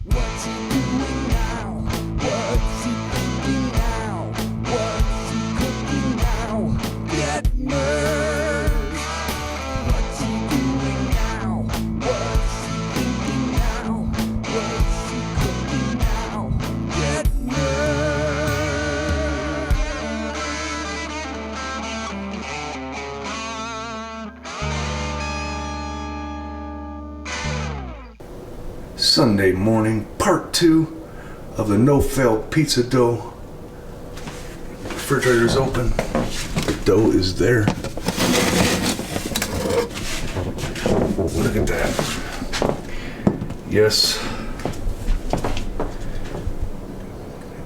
What's he doing now? What's he thinking now? What's he cooking now? Get nerds! What's he doing now? What's he thinking now? What's he cooking now? Get nerds! Sunday morning, part 2 of the no-fail pizza dough. Refrigerator's open. The dough is there. Look at that. Yes.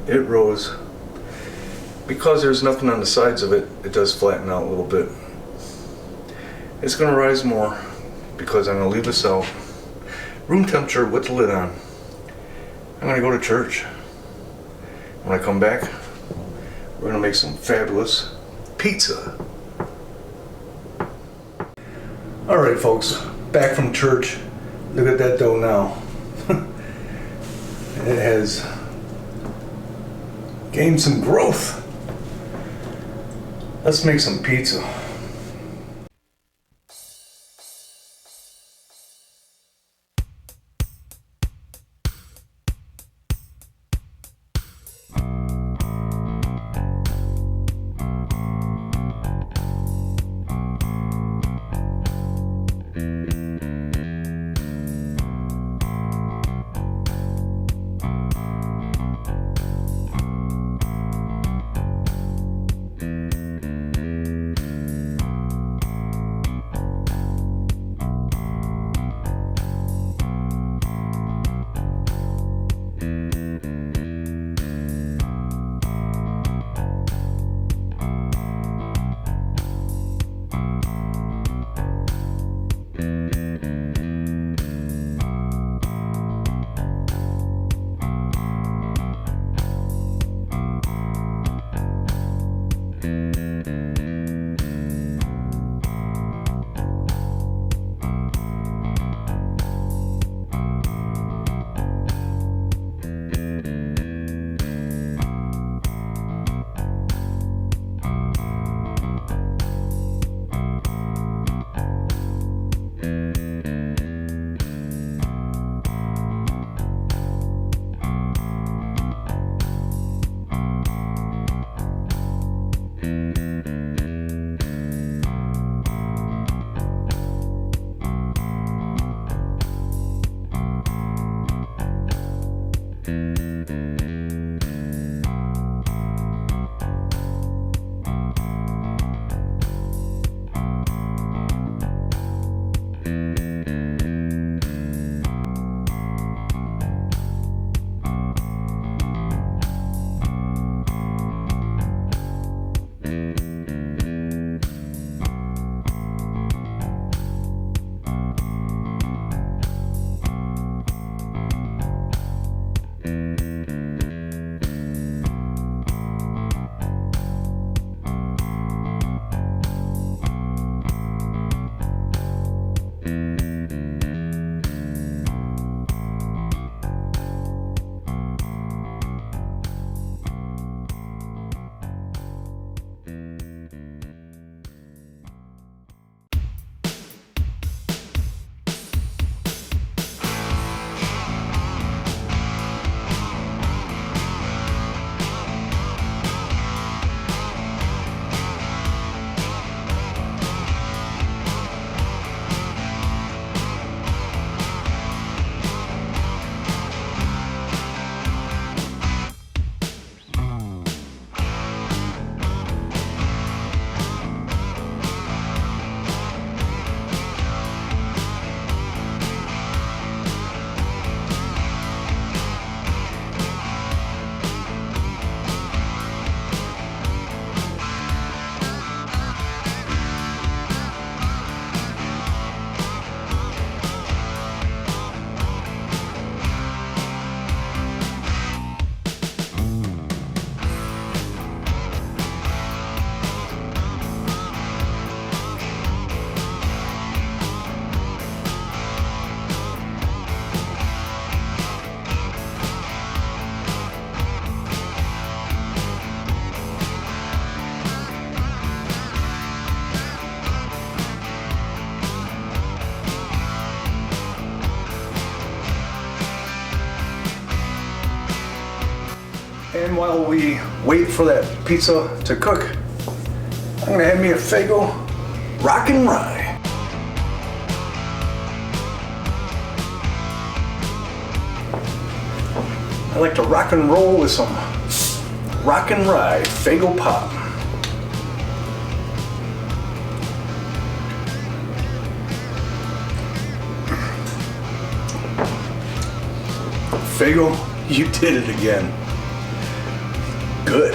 It rose. Because there's nothing on the sides of it, it does flatten out a little bit. It's gonna rise more because I'm gonna leave this out. Room temperature with the lid on. I'm gonna go to church. When I come back, we're gonna make some fabulous pizza. All right, folks, back from church. Look at that dough now. It has gained some growth. Let's make some pizza. And while we wait for that pizza to cook, I'm gonna have me a Faygo Rockin' Rye. I like to rock and roll with some Rockin' Rye Faygo Pop. Faygo, you did it again. Good.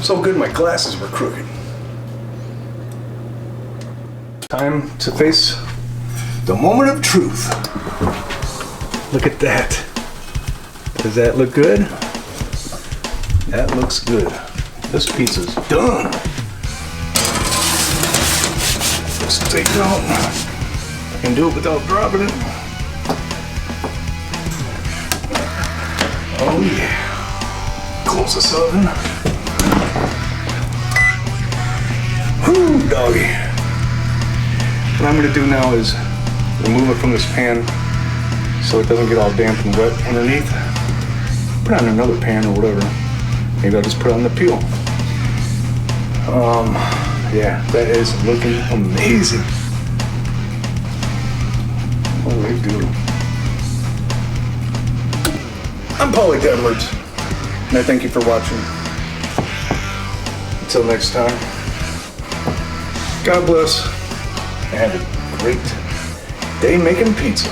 So good my glasses were crooked. Time to face the moment of truth. Look at that. Does that look good? That looks good. This pizza's done. Let's take it out. I can do it without dropping it. Oh yeah. Close this oven. Whoo, doggy. What I'm gonna do now is remove it from this pan so it doesn't get all damp and wet underneath. Put it on another pan or whatever. Maybe I'll just put it on the peel. Yeah, that is looking amazing. Holy dude. I'm Paulie Edwards, and I thank you for watching. Until next time, God bless, and have a great day making pizza.